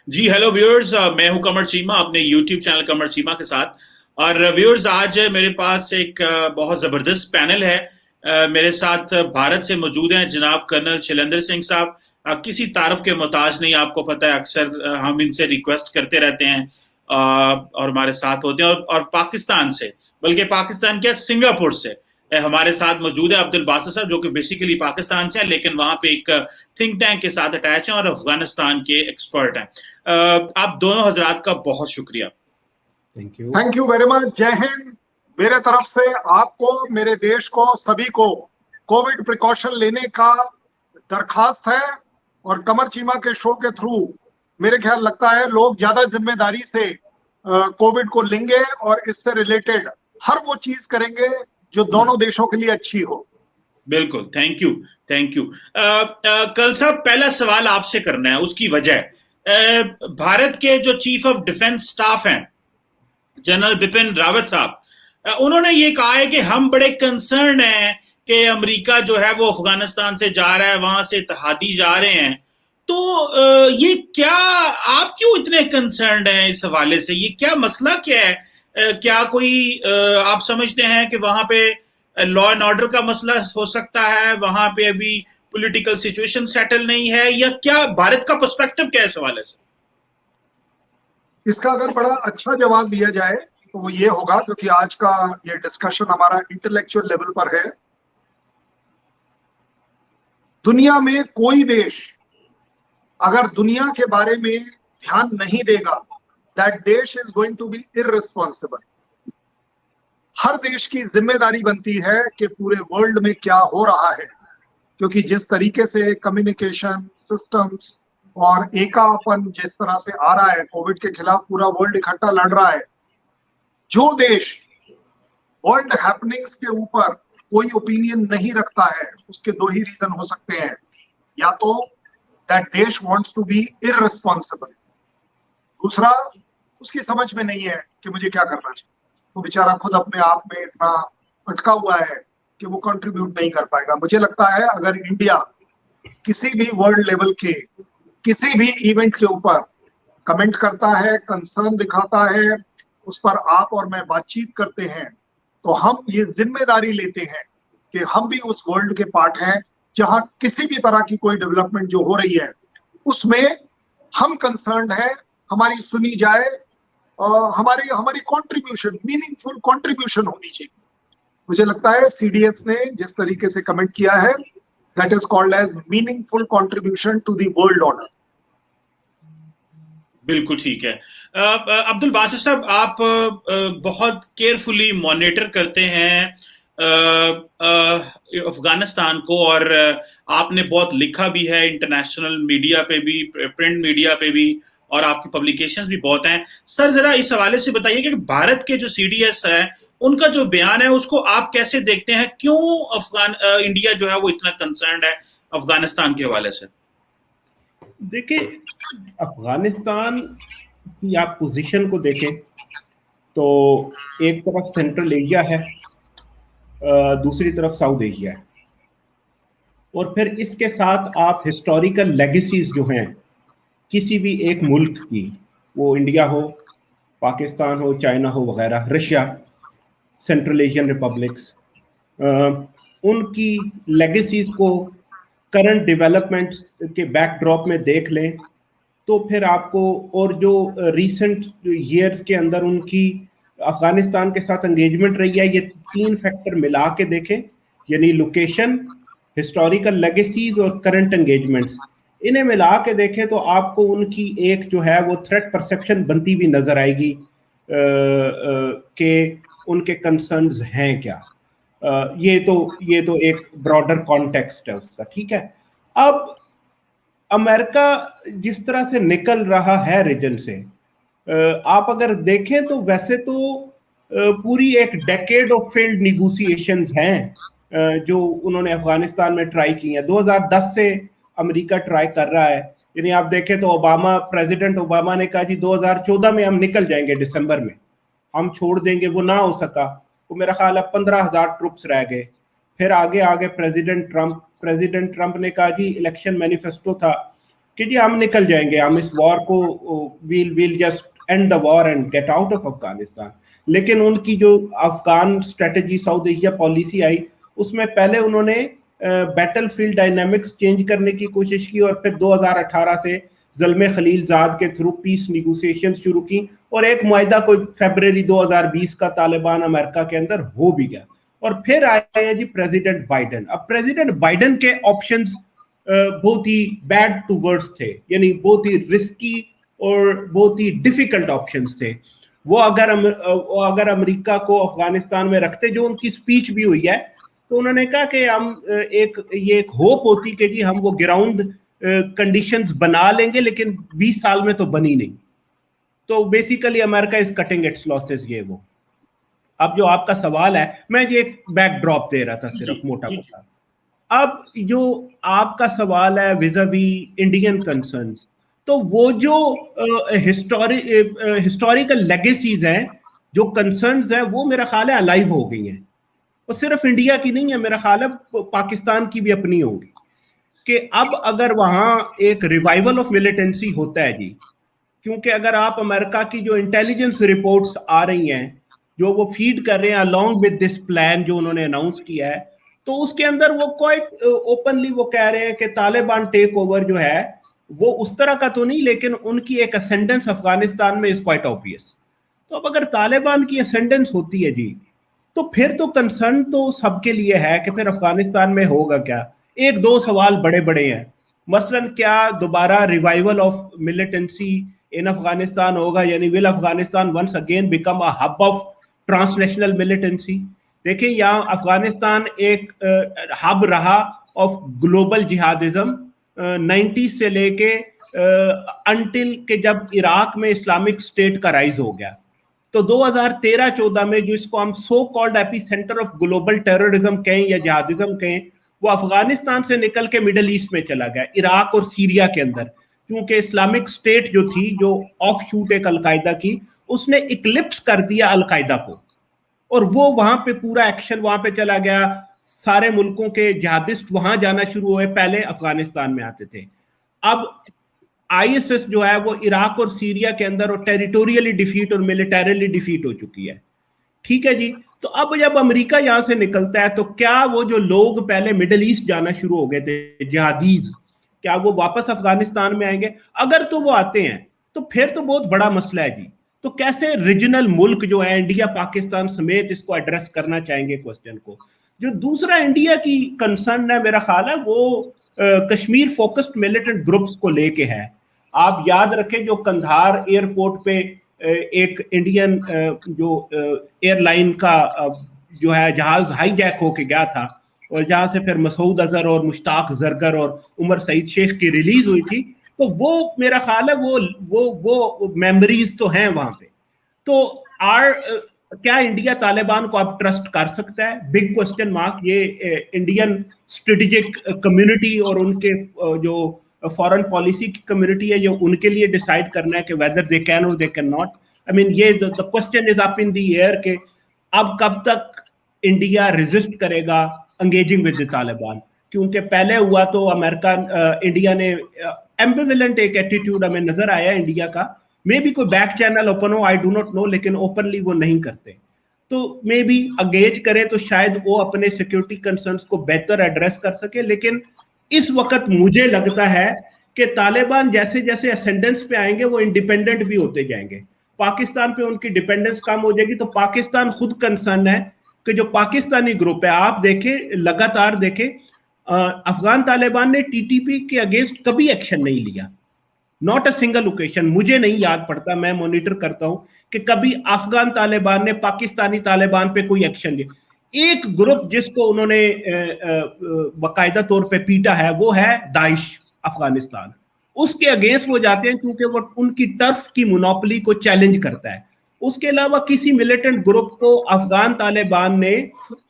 जी hello viewers, मैं हूं कमर चीमा अपने यूट्यूब चैनल कमर चीमा के साथ। और व्यूअर्स, आज मेरे पास एक बहुत ज़बरदस्त पैनल है। मेरे साथ भारत से मौजूद हैं जनाब कर्नल शैलेंद्र सिंह साहब। किसी तारफ के मोहताज नहीं, आपको पता है अक्सर हम इनसे रिक्वेस्ट करते रहते हैं और हमारे साथ होते हैं। और पाकिस्तान से, बल्कि पाकिस्तान क्या, सिंगापुर से हमारे साथ मौजूद है अब्दुल बासित साहब, जो कि बेसिकली पाकिस्तान से है लेकिन वहां पे एक थिंक टैंक के साथ अटैच हैं और अफगानिस्तान के एक्सपर्ट हैं। आप दोनों हजरात का बहुत शुक्रिया। Thank you very much. जय हिंद। मेरे तरफ से आपको, मेरे देश को, सभी को कोविड प्रिकॉशन लेने का दरखास्त है। और कमर चीमा के शो के थ्रू मेरे ख्याल लगता है लोग ज्यादा जिम्मेदारी से कोविड को लेंगे और इससे रिलेटेड हर वो चीज करेंगे जो दोनों देशों के लिए अच्छी हो। बिल्कुल, थैंक यू। Thank you. कल साहब, पहला सवाल आपसे करना है, उसकी वजह भारत के जो चीफ ऑफ डिफेंस स्टाफ हैं जनरल बिपिन रावत साहब, उन्होंने ये कहा है कि हम बड़े कंसर्न हैं कि अमेरिका जो है वो अफगानिस्तान से जा रहा है, वहां से इत्तेहादी जा रहे हैं। तो ये क्या, आप क्यों इतने कंसर्न हैं इस हवाले से? ये क्या मसला क्या है? क्या कोई आप समझते हैं कि वहां पे लॉ एंड ऑर्डर का मसला हो सकता है, वहां पे अभी पॉलिटिकल सिचुएशन सेटल नहीं है, या क्या भारत का पर्सपेक्टिव क्या है इस हवाले से? इसका अगर बड़ा अच्छा जवाब दिया जाए तो वो ये होगा, क्योंकि आज का ये डिस्कशन हमारा इंटेलेक्चुअल लेवल पर है। दुनिया में कोई देश अगर दुनिया के बारे में ध्यान नहीं देगा, that desh is going to be irresponsible. हर देश की जिम्मेदारी बनती है कि पूरे वर्ल्ड में क्या हो रहा है, क्योंकि जिस तरीके से कम्युनिकेशन सिस्टम्स और एकापन जिस तरह से आ रहा है, कोविड के खिलाफ पूरा वर्ल्ड इकट्ठा लड़ रहा है। जो देश वर्ल्ड हैपनिंग्स के ऊपर कोई ओपिनियन नहीं रखता है, उसके दो ही रीजन हो सकते हैं। या तो दैट देश वांट्स टू बी इररिस्पॉन्सिबल, दूसरा उसकी समझ में नहीं है कि मुझे क्या करना चाहिए। वो बेचारा खुद अपने आप में इतना अटका हुआ है कि वो कंट्रीब्यूट नहीं कर पाएगा। मुझे लगता है अगर इंडिया किसी भी वर्ल्ड लेवल के किसी भी इवेंट के ऊपर कमेंट करता है, कंसर्न दिखाता है, उस पर आप और मैं बातचीत करते हैं, तो हम ये जिम्मेदारी लेते हैं कि हम भी उस वर्ल्ड के पार्ट हैं जहां किसी भी तरह की कोई डेवलपमेंट जो हो रही है उसमें हम कंसर्न है, हमारी सुनी जाए और हमारी कंट्रीब्यूशन, मीनिंगफुल कंट्रीब्यूशन होनी चाहिए। मुझे लगता है सीडीएस ने जिस तरीके से कमेंट किया है, that is called as meaningful contribution to the world order. बिल्कुल ठीक है। अब्दुल बासित साहब, आप बहुत केयरफुली मॉनिटर करते हैं अफगानिस्तान को, और आपने बहुत लिखा भी है इंटरनेशनल मीडिया पे भी, प्रिंट मीडिया पे भी, और आपकी पब्लिकेशंस भी बहुत हैं। सर, जरा इस हवाले से बताइए कि भारत के जो सीडीएस है उनका जो बयान है उसको आप कैसे देखते हैं? क्यों इंडिया जो है वो इतना कंसर्न है अफगानिस्तान के हवाले से? देखिए, अफगानिस्तान की आप पोजीशन को देखें तो एक तरफ सेंट्रल एशिया है, दूसरी तरफ साउथ एशिया है, और फिर इसके साथ आप हिस्टोरिकल लेगेसीज जो हैं किसी भी एक मुल्क की, वो इंडिया हो, पाकिस्तान हो, चाइना हो वगैरह, रशिया, सेंट्रल एशियन रिपब्लिक्स, उनकी लेगेसीज को करंट डेवलपमेंट्स के बैकड्रॉप में देख लें तो फिर आपको, और जो रीसेंट ईयर्स के अंदर उनकी अफगानिस्तान के साथ एंगेजमेंट रही है, ये तीन फैक्टर मिला के देखें, यानी लोकेशन, हिस्टोरिकल लेगेसीज और करंट एंगेजमेंट्स, इन्हें मिला के देखें तो आपको उनकी एक जो है वो थ्रेट परसेप्शन बनती हुई नजर आएगी कि उनके कंसर्न्स हैं क्या। ये तो एक ब्रॉडर कॉन्टेक्स्ट है उसका, ठीक है। अब अमेरिका जिस तरह से निकल रहा है रीजन से, आप अगर देखें तो वैसे तो पूरी एक डेकेड ऑफ फेल्ड निगोशिएशंस हैं जो उन्होंने अफगानिस्तान में ट्राई की हैं। 2010 से अमेरिका ट्राई कर रहा है। यानी आप देखें तो प्रेसिडेंट ओबामा ने कहा जी 2014 में हम निकल जाएंगे, दिसंबर में हम छोड़ देंगे, वो ना हो सका। वो मेरा ख्याल है 15,000 ट्रुप्स रह गए। फिर आगे आगे प्रेसिडेंट ट्रंप ने कहा जी, इलेक्शन मैनिफेस्टो था, कि जी हम निकल जाएंगे, हम इस वॉर को will just end the war and get out of Afghanistan. लेकिन उनकी जो Afghan strategy, South Asia policy आई, उसमें पहले उन्होंने बैटलफील्ड डायनामिक्स चेंज करने की कोशिश की, और फिर 2018 से ज़ल्मे खलीलजाद के थ्रू पीस निगोसिएशन शुरू की, और एक मुआहिदा कोई फरवरी 2020 का तालिबान अमेरिका के अंदर हो भी गया। और फिर आए हैं जी प्रेसिडेंट बाइडेन। अब प्रेसिडेंट बाइडेन के ऑप्शंस बहुत ही बैड टू वर्ड्स थे, यानी बहुत ही रिस्की और बहुत ही डिफिकल्ट ऑप्शंस थे। वो अगर अमेरिका को अफगानिस्तान में रखते, जो उनकी स्पीच भी हुई है, तो उन्होंने कहा कि हम ये एक होप होती कि जी हम वो ग्राउंड कंडीशंस बना लेंगे, लेकिन 20 साल में तो बनी नहीं। तो basically America is cutting it's losses, ये वो। अब जो आपका सवाल है, मैं ये एक बैकड्रॉप दे रहा था सिर्फ मोटा मोटा। अब जो आपका सवाल है विज़ावी इंडियन कंसर्न्स, तो वो जो हिस्टोरिकल लेगेसीज हैं, जो कंसर्न्स हैं, वो मेरा ख्याल है अलाइव हो गई हैं। और सिर्फ इंडिया की नहीं है, मेरा ख्याल है पाकिस्तान की भी अपनी होगी, कि अब अगर वहां एक रिवाइवल ऑफ मिलिटेंसी होता है जी, क्योंकि अगर आप अमेरिका की जो इंटेलिजेंस रिपोर्ट्स आ रही हैं, जो वो फीड कर रहे हैं अलोंग विद दिस प्लान जो उन्होंने अनाउंस किया है, तो उसके अंदर वो क्वाइट ओपनली वो कह रहे हैं कि तालिबान टेक ओवर जो है वो उस तरह का तो नहीं, लेकिन उनकी एक असेंडेंस अफगानिस्तान में इज क्वाइट ऑब्वियस। तो अब अगर तालिबान की असेंडेंस होती है जी, तो फिर तो कंसर्न तो सबके लिए है कि फिर अफगानिस्तान में होगा क्या। एक दो सवाल बड़े बड़े हैं, मसलन क्या दोबारा revival of militancy in Afghanistan होगा, यानी will Afghanistan once again become a hub of transnational militancy. देखिए, यहाँ अफगानिस्तान एक हब रहा ऑफ ग्लोबल जिहादिज्म 90 से लेके अंटिल के जब इराक में इस्लामिक स्टेट का राइज हो गया। तो 2013-14 में जो इसको हम so called AP centre of global terrorism कहें या जिहादिज्म कहें, वो अफगानिस्तान से निकल के मिडल ईस्ट में चला गया, इराक और सीरिया के अंदर, क्योंकि इस्लामिक स्टेट जो थी, जो ऑफ शूट एक अलकायदा की, उसने इक्लिप्स कर दिया अलकायदा को, और वो वहां पे पूरा एक्शन वहां पे चला गया। सारे मुल्कों के जिहादिस्ट वहां जाना शुरू हुए, पहले अफगानिस्तान में आते थे। अब आईएसएस जो है वो इराक और सीरिया के अंदर और टेरिटोरियली डिफीट और मिलिटरीली डिफीट हो चुकी है। ठीक है जी। तो अब जब अमेरिका यहां से निकलता है, तो क्या वो जो लोग पहले मिडिल ईस्ट जाना शुरू हो गए थे जिहादीज, क्या वो वापस अफगानिस्तान में आएंगे? अगर तो वो आते हैं तो फिर तो बहुत बड़ा मसला है जी। तो कैसे रीजनल मुल्क जो है इंडिया पाकिस्तान समेत इसको एड्रेस करना चाहेंगे क्वेश्चन को। जो दूसरा इंडिया की कंसर्न है, मेरा ख्याल है वो कश्मीर फोकस्ड मिलिटेंट ग्रुप्स को लेके है। आप याद रखें, जो कंधार एयरपोर्ट पे एक इंडियन जो एयरलाइन का जो है जहाज हाईजैक होके गया था, और जहां से फिर मसूद अजहर और मुश्ताक जरगर और उमर सईद शेख की रिलीज हुई थी, तो वो मेरा ख्याल है वो मेमोरीज तो हैं वहां पे। तो क्या इंडिया तालिबान को अब ट्रस्ट कर सकता है? Big question mark. ये इंडियन स्ट्रेटेजिक कम्युनिटी और उनके जो फॉरेन पॉलिसी की कम्युनिटी है, जो उनके लिए डिसाइड करना है कि वेदर दे कैन और they can not. I mean, ये the question is up in the air कि अब कब तक इंडिया रेजिस्ट करेगा एंगेजिंग विद द तालिबान। क्योंकि पहले हुआ तो अमेरिका इंडिया ने एम्बिवेलेंट एक एटीट्यूड हमें नजर आया इंडिया का। मे बी कोई बैक चैनल ओपन हो, आई डू नॉट नो, लेकिन ओपनली वो नहीं करते। तो मे बी एंगेज करें तो शायद वो अपने सिक्योरिटी कंसर्न्स को बेहतर एड्रेस कर सके। लेकिन इस वक्त मुझे लगता है कि तालिबान जैसे जैसे असेंडेंस पे आएंगे वो इंडिपेंडेंट भी होते जाएंगे। पाकिस्तान पे उनकी डिपेंडेंस कम हो जाएगी। तो पाकिस्तान खुद कंसर्न है कि जो पाकिस्तानी ग्रुप है, आप देखें, लगातार देखें, अफगान तालिबान ने टीटीपी के अगेंस्ट कभी एक्शन नहीं लिया, नॉट अ सिंगल ओकेशन। मुझे नहीं याद पड़ता, मैं मॉनिटर करता हूं, कि कभी अफगान तालिबान ने पाकिस्तानी तालिबान पे कोई एक्शन लिया। एक ग्रुप जिसको उन्होंने बाकायदा तौर पे पीटा है वो है दाइश अफगानिस्तान। उसके अगेंस्ट वो जाते हैं क्योंकि वो उनकी टर्फ की मोनोपोली को चैलेंज करता है। उसके अलावा किसी मिलिटेंट ग्रुप को अफगान तालिबान ने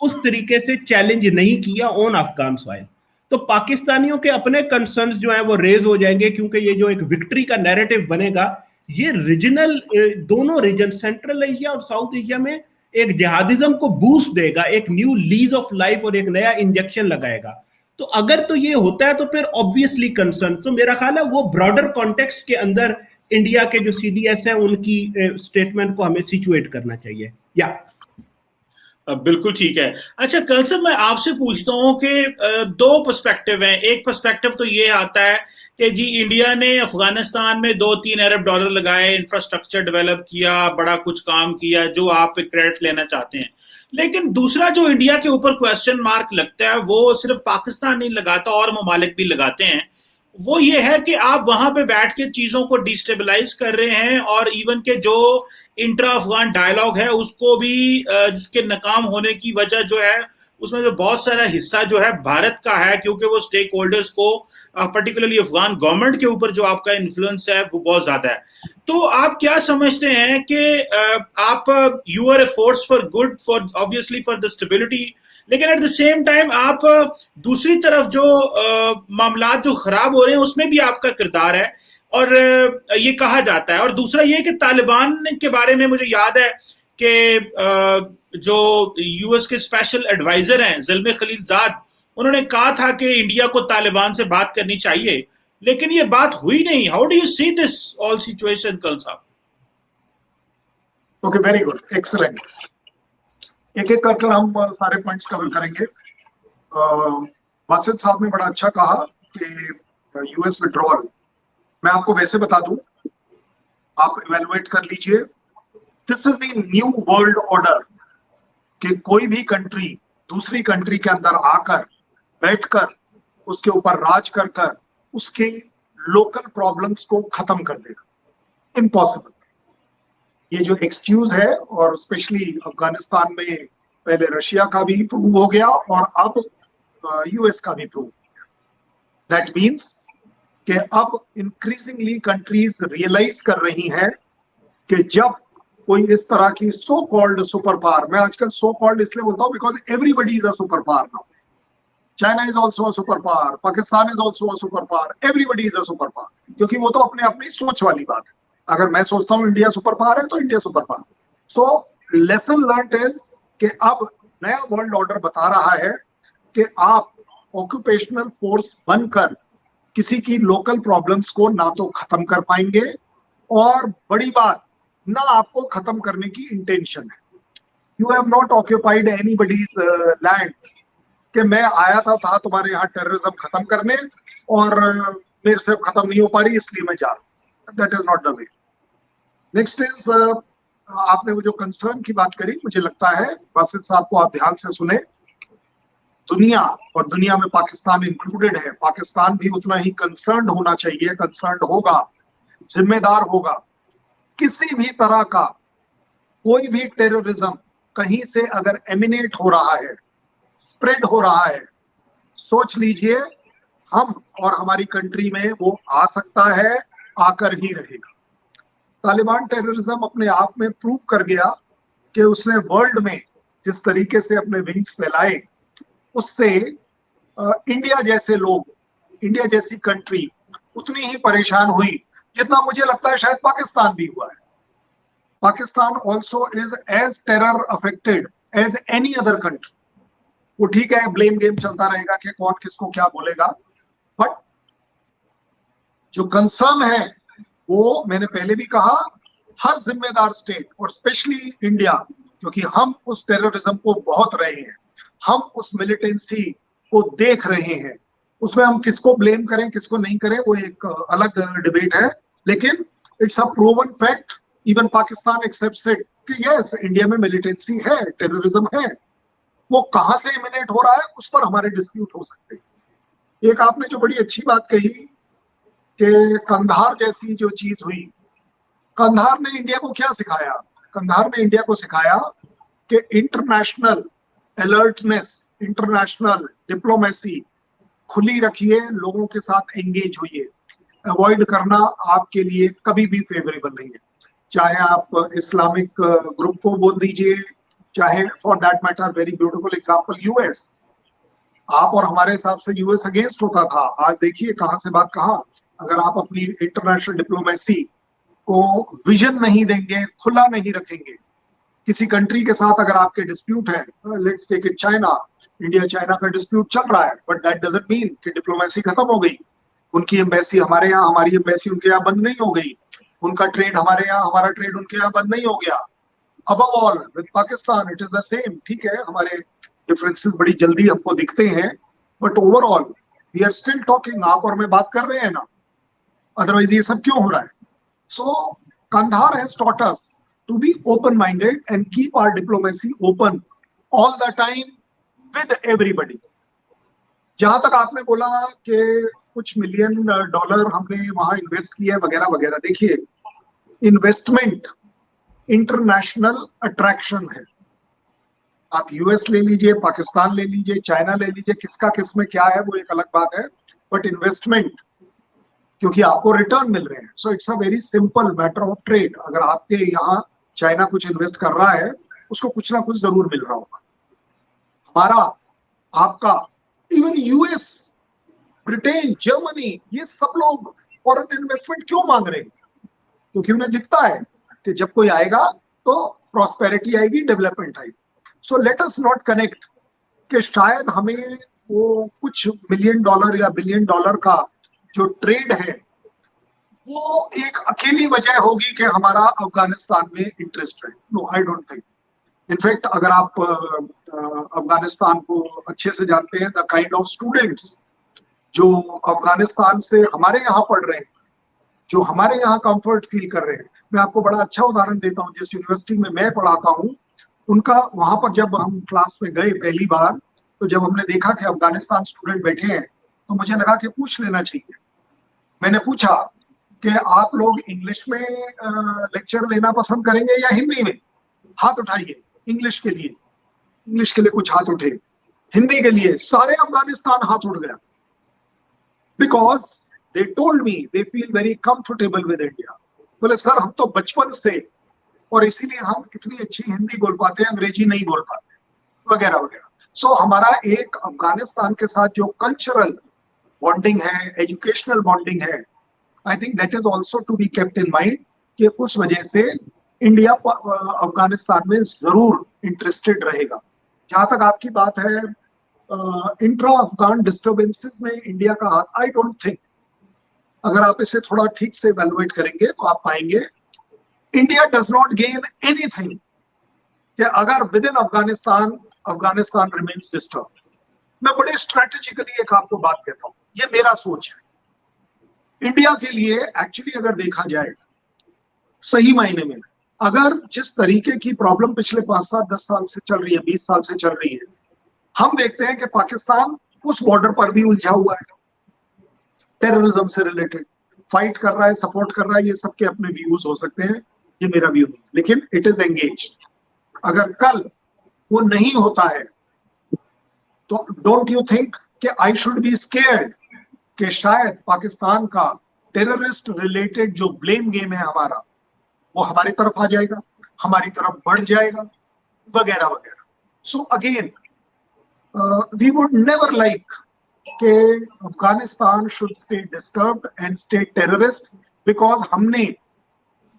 उस तरीके से चैलेंज नहीं किया ऑन अफगान सॉइल। तो पाकिस्तानियों के अपने कंसर्न्स जो हैं वो रेज हो जाएंगे, क्योंकि ये जो एक विक्ट्री का नैरेटिव बनेगा, ये रीजनल, दोनों रीजन, सेंट्रल एशिया और साउथ एशिया में एक जिहादिज्म को बूस्ट देगा, एक न्यू लीज ऑफ लाइफ और एक नया इंजेक्शन लगाएगा। तो अगर तो ये होता है तो फिर ऑब्वियसली कंसर्न, तो मेरा ख्याल है वो ब्रॉडर कॉन्टेक्स्ट के अंदर इंडिया के जो सीडीएस है उनकी स्टेटमेंट को हमें सिचुएट करना चाहिए। या बिल्कुल ठीक है। अच्छा कल से मैं आपसे पूछता हूँ कि दो पर्सपेक्टिव हैं। एक पर्सपेक्टिव तो ये आता है कि जी इंडिया ने अफगानिस्तान में 2-3 अरब डॉलर लगाए, इंफ्रास्ट्रक्चर डेवलप किया, बड़ा कुछ काम किया, जो आप क्रेडिट लेना चाहते हैं। लेकिन दूसरा जो इंडिया के ऊपर क्वेश्चन मार्क लगता है वो सिर्फ पाकिस्तान नहीं लगाता और ममालिक भी लगाते हैं, वो ये है कि आप वहां पे बैठ के चीजों को डिस्टेबलाइज कर रहे हैं और इवन के जो इंट्रा अफगान डायलॉग है उसको भी जिसके नाकाम होने की वजह जो है उसमें जो बहुत सारा हिस्सा जो है भारत का है, क्योंकि वो स्टेक होल्डर्स को पर्टिकुलरली अफगान गवर्नमेंट के ऊपर जो आपका इन्फ्लुएंस है वो बहुत ज्यादा है। तो आप क्या समझते हैं कि आप you are a force for good, for obviously for the stability, लेकिन एट द सेम टाइम आप दूसरी तरफ जो मामलात जो खराब हो रहे हैं उसमें भी आपका किरदार है और ये कहा जाता है। और दूसरा ये कि तालिबान के बारे में मुझे याद है कि जो यूएस के स्पेशल एडवाइजर हैं ज़ल्मे खलीलजाद, उन्होंने कहा था कि इंडिया को तालिबान से बात करनी चाहिए, लेकिन ये बात हुई नहीं। How do you see this all situation कल साहब? Okay, very good, excellent. एक एक करके हम सारे पॉइंट्स कवर करेंगे। बासित साहब ने बड़ा अच्छा कहा कि यूएस विड्रॉल, मैं आपको वैसे बता दूं, आप इवेलुएट कर लीजिए, this is the new world order कि कोई भी कंट्री दूसरी कंट्री के अंदर आकर बैठकर उसके ऊपर राज कर कर उसके लोकल प्रॉब्लम्स को खत्म कर देगा। इम्पॉसिबल। ये जो एक्सक्यूज है, और स्पेशली अफगानिस्तान में पहले रशिया का भी प्रूव हो गया और अब यूएस का भी प्रूव। दैट मीन्स कि अब इंक्रीजिंगली कंट्रीज रियलाइज कर रही हैं कि जब कोई इस तरह की सो कॉल्ड सुपर पावर, मैं आजकल सो कॉल्ड इसलिए बोलता हूं because everybody is a super power now. China is also a super power, Pakistan is also a super power, everybody is a super power, क्योंकि वो तो अपने अपनी सोच वाली बात है। अगर मैं सोचता हूँ इंडिया सुपर पावर है तो India super power. So lesson learn is कि अब नया वर्ल्ड ऑर्डर बता रहा है कि आप ऑक्यूपेशनल फोर्स बनकर किसी की लोकल प्रॉब्लम्स को ना तो खत्म कर पाएंगे, और बड़ी बात, ना आपको खत्म करने की इंटेंशन है। You have not occupied anybody's land कि मैं आया था तुम्हारे यहाँ टेररिज्म खत्म करने और मेरे से खत्म नहीं हो पा रही इसलिए मैं जा रहा हूँ। That is not the way. Next is, आपने वो जो कंसर्न की बात करी, मुझे लगता है बासित साहब को आप ध्यान से सुने। दुनिया, और दुनिया में पाकिस्तान इंक्लूडेड है, पाकिस्तान भी उतना ही कंसर्न होना चाहिए, कंसर्न होगा, जिम्मेदार होगा। किसी भी तरह का कोई भी टेररिज्म कहीं से अगर एमिनेट हो रहा है, स्प्रेड हो रहा है, सोच लीजिए हम और हमारी कंट्री में वो आ सकता है, आकर ही रहेगा। तालिबान टेररिज्म अपने आप में प्रूव कर गया कि उसने वर्ल्ड में जिस तरीके से अपने विंग्स फैलाए, उससे इंडिया जैसे लोग, इंडिया जैसी कंट्री उतनी ही परेशान हुई जितना मुझे लगता है शायद पाकिस्तान भी हुआ है। Pakistan also is as terror affected as any other country. वो ठीक है, ब्लेम गेम चलता रहेगा कि कौन किसको क्या बोलेगा, बट जो कंसर्न है वो मैंने पहले भी कहा, हर जिम्मेदार स्टेट और स्पेशली इंडिया, क्योंकि हम उस टेररिज्म को बहुत रहे हैं, हम उस मिलिटेंसी को देख रहे हैं, उसमें हम किसको ब्लेम करें किसको नहीं करें वो एक अलग डिबेट है, लेकिन it's a proven fact, even Pakistan accepts it कि यस इंडिया में मिलिटेंसी है, टेररिज्म है। वो कहां से इमिनेट हो रहा है उस पर हमारे डिस्प्यूट हो सकते हैं। एक आपने जो बड़ी अच्छी बात कही कि कंधार जैसी जो चीज हुई, कंधार ने इंडिया को क्या सिखाया? कंधार ने इंडिया को सिखाया कि इंटरनेशनल अलर्टनेस, इंटरनेशनल डिप्लोमेसी खुली रखिए, लोगों के साथ एंगेज होइए। अवॉइड करना आपके लिए कभी भी फेवरेबल नहीं है, चाहे आप इस्लामिक ग्रुप को बोल दीजिए, चाहे for that matter very beautiful example US. आप और हमारे हिसाब से यूएस अगेंस्ट होता था, आज देखिए कहां से बात कहां। अगर आप अपनी इंटरनेशनल डिप्लोमेसी को विजन नहीं देंगे, खुला नहीं रखेंगे, किसी कंट्री के साथ अगर आपके डिस्प्यूट है, let's take it China, India China का डिस्प्यूट चल रहा है, बट दैट डजंट मीन कि डिप्लोमेसी खत्म हो गई। उनकी एम्बेसी हमारे यहाँ, हमारी एम्बेसी उनके यहाँ बंद नहीं हो गई। उनका ट्रेड हमारे यहाँ, हमारा ट्रेड उनके यहाँ बंद नहीं हो गया। Above all with Pakistan it is the same. ठीक है, हमारे डिफरेंसेस बड़ी जल्दी हमको दिखते हैं, but overall we are still talking. आप और मैं बात कर रहे हैं ना, अदरवाइज ये सब क्यों हो रहा है? So Kandahar has taught us to be open minded and keep our diplomacy open all the time with everybody. जहां तक आपने बोला कि कुछ मिलियन डॉलर हमने वहां इन्वेस्ट किया वगैरह वगैरह, देखिए इन्वेस्टमेंट इंटरनेशनल अट्रैक्शन है। आप यूएस ले लीजिए, पाकिस्तान ले लीजिए, चाइना ले लीजिए, किसका किस में क्या है वो एक अलग बात है, बट इन्वेस्टमेंट क्योंकि आपको रिटर्न मिल रहे हैं। So it's a very simple matter of trade. अगर आपके यहाँ चाइना कुछ इन्वेस्ट कर रहा है, उसको कुछ ना कुछ जरूर मिल रहा होगा। हमारा, आपका, इवन यूएस, ब्रिटेन, जर्मनी, ये सब लोग फॉरेन इन्वेस्टमेंट क्यों मांग रहे हैं? क्योंकि उन्हें दिखता है कि जब कोई आएगा तो प्रॉस्पेरिटी आएगी, डेवलपमेंट आएगी। So let us not connect कि शायद हमें वो कुछ मिलियन डॉलर या बिलियन डॉलर का जो ट्रेड है वो एक अकेली वजह होगी कि हमारा अफगानिस्तान में इंटरेस्ट है। No, I don't think. In fact अगर आप अफगानिस्तान को अच्छे से जानते हैं, द काइंड ऑफ स्टूडेंट्स जो अफगानिस्तान से हमारे यहाँ पढ़ रहे हैं, जो हमारे यहाँ कंफर्ट फील कर रहे हैं, मैं आपको बड़ा अच्छा उदाहरण देता हूँ। जिस यूनिवर्सिटी में मैं पढ़ाता हूँ, उनका वहां पर जब हम क्लास में गए पहली बार, तो जब हमने देखा कि अफगानिस्तान स्टूडेंट बैठे हैं, तो मुझे लगा कि पूछ लेना चाहिए। मैंने पूछा कि आप लोग इंग्लिश में लेक्चर लेना पसंद करेंगे या हिंदी में? हाथ उठाइए। इंग्लिश के लिए कुछ हाथ उठे, हिंदी के लिए सारे अफगानिस्तान हाथ उठ गया। Because they told me they feel very comfortable with India. बोले सर हम तो बचपन से, और इसीलिए हम इतनी अच्छी हिंदी बोल पाते हैं, अंग्रेजी नहीं बोल पाते, वगैरह वगैरह। सो हमारा एक अफगानिस्तान के साथ जो कल्चरल बॉन्डिंग है, एजुकेशनल बॉन्डिंग है, I think that is also to be kept in mind कि उस वजह से इंडिया अफगानिस्तान में जरूर इंटरेस्टेड रहेगा। जहां तक आपकी बात है इंट्रा अफगान डिस्टर्बेंसेस में इंडिया का हाथ, आई डोंट थिंक। अगर आप इसे थोड़ा ठीक से इवैल्यूएट करेंगे तो आप पाएंगे India does not gain anything कि अगर with in Afghanistan remains disturb. मैं बड़े स्ट्रेटेजिकली एक आपको बात कहता हूँ, ये मेरा सोच है। इंडिया के लिए एक्चुअली अगर देखा जाए सही मायने में, अगर जिस तरीके की प्रॉब्लम पिछले 5-7-10 साल से चल रही है, 20 साल से चल रही है, हम देखते हैं कि पाकिस्तान उस बॉर्डर पर भी उलझा हुआ है, टेररिज्म से रिलेटेड फाइट कर रहा है, सपोर्ट कर रहा है। ये सबके अपने व्यूज हो सकते हैं, ये मेरा व्यू नहीं, लेकिन इट इज एंगेज। अगर कल वो नहीं होता है तो डोंट यू थिंक कि आई शुड बी स्केयर्ड कि शायद पाकिस्तान का टेररिस्ट रिलेटेड जो ब्लेम गेम है हमारा, वो हमारी तरफ आ जाएगा, हमारी तरफ बढ़ जाएगा, वगैरह वगैरह। So again we would never like कि Afghanistan should stay disturbed and stay terrorist, because हमने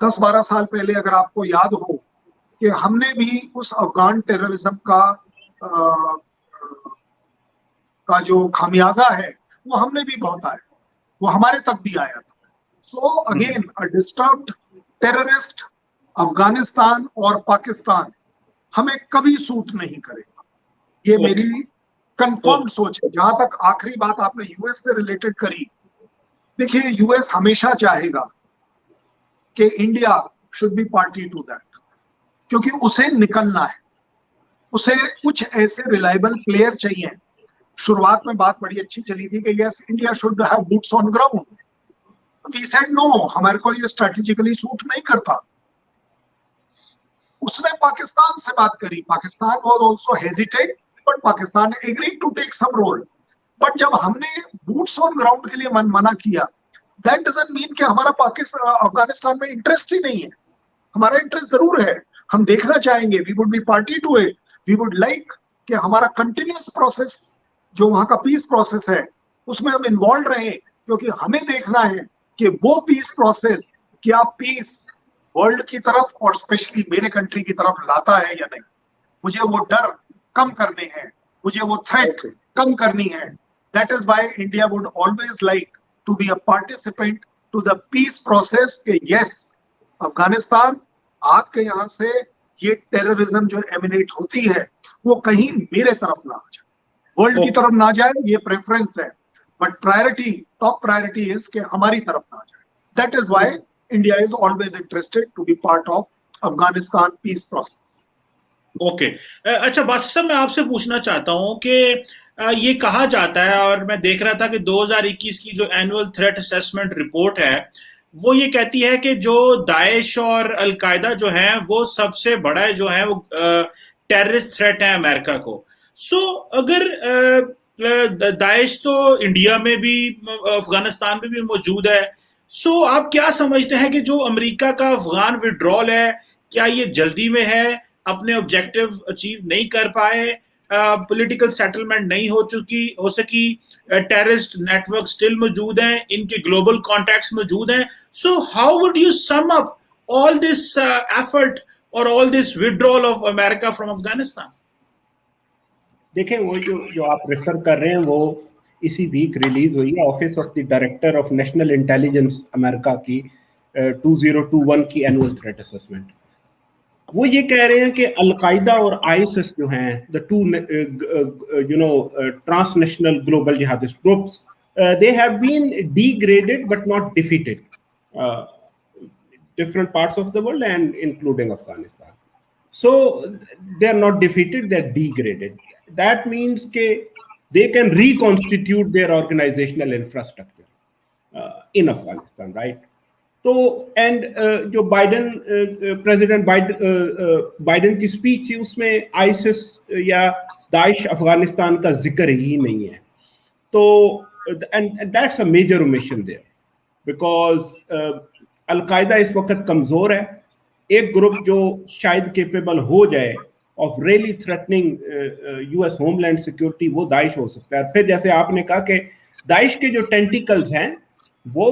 10-12 साल पहले, अगर आपको याद हो, कि हमने भी उस अफगान टेररिज्म का जो खामियाजा है वो हमने भी बहुत आया, वो हमारे तक भी आया था। So again a disturbed terrorist Afghanistan और पाकिस्तान हमें कभी सूट नहीं करेगा, ये मेरी कंफर्म सोच है। जहां तक आखिरी बात आपने यूएस से रिलेटेड करी, देखिए यूएस हमेशा चाहेगा कि India should be party to that, क्योंकि उसे निकलना है, उसे कुछ ऐसे रिलायबल प्लेयर चाहिए। शुरुआत में बात बड़ी अच्छी चली थी कि yes India should have boots on ground, we said no, हमारे को ये स्ट्रेटेजिकली सूट नहीं करता। उसने पाकिस्तान से बात करी, Pakistan was also hesitate, but Pakistan agreed to take some role. But जब हमने बूट्स ऑन ग्राउंड के लिए मना किया, दैट डजंट मीन कि हमारा पाकिस्तान अफगानिस्तान में इंटरेस्ट ही नहीं है। हमारा इंटरेस्ट जरूर है, हम देखना चाहेंगे, we would be party to it, we would like कि हमारा कंटिन्यूअस प्रोसेस जो वहां का पीस प्रोसेस है उसमें हम इन्वॉल्व रहे, क्योंकि हमें देखना है कि वो पीस प्रोसेस क्या पीस वर्ल्ड की तरफ और स्पेशली मेरे कंट्री की तरफ लाता है या नहीं। मुझे वो डर कम करने हैं, मुझे वो थ्रेट कम करनी है. That is why India would always like to be a participant to the peace process. कि yes, अफगानिस्तान आपके यहाँ से ये टेररिज्म जो एमिनेट होती है वो कहीं मेरे तरफ ना आ जाए, वर्ल्ड की तरफ ना जाए, ये प्रेफरेंस है, but priority, top priority is कि हमारी तरफ ना जाए. That is why India is always interested to be part of Afghanistan peace process. Okay. अच्छा बासित साहब, मैं आपसे पूछना चाहता हूं कि ये कहा जाता है, और मैं देख रहा था कि 2021 की जो एनुअल थ्रेट असेसमेंट रिपोर्ट है वो ये कहती है कि जो दाइश और अलकायदा जो है वो सबसे बड़ा जो है वो टेररिस्ट थ्रेट है अमेरिका को. सो अगर दाइश तो इंडिया में भी, अफगानिस्तान में भी मौजूद है, सो आप क्या समझते हैं कि जो अमेरिका का अफगान विड्रॉल है, क्या ये जल्दी में है, अपने ऑब्जेक्टिव अचीव नहीं कर पाए, पॉलिटिकल सेटलमेंट नहीं हो सकी, टेररिस्ट नेटवर्क स्टिल मौजूद हैं, इनके ग्लोबल कॉन्टैक्ट्स मौजूद हैं. So how would you sum up all this effort और all this withdrawal of America from Afghanistan? देखें, वो जो आप रेफर कर रहे हैं वो इसी वीक रिलीज हुई है, office of the director of national intelligence America की 2021 की एनुअल थ्रेट असेसमेंट. वो ये कह रहे हैं कि अलकायदा और आईएसएस जो हैं, the two transnational global jihadist groups, they have been degraded but not defeated, different parts of the world and including Afghanistan. So they are not defeated, they are degraded. That means that they can reconstitute their organizational infrastructure in Afghanistan, right? तो and जो president Biden की speech थी उसमें ISIS या Daesh Afghanistan का जिक्र ही नहीं है. तो and that's a major omission there, because Al Qaeda इस वक्त कमजोर है. एक ग्रुप जो शायद केपेबल हो जाए of really threatening US homeland security, वो दाइश हो सकता है. फिर जैसे आपने कहा कि दाइश के जो टेंटिकल्स हैं वो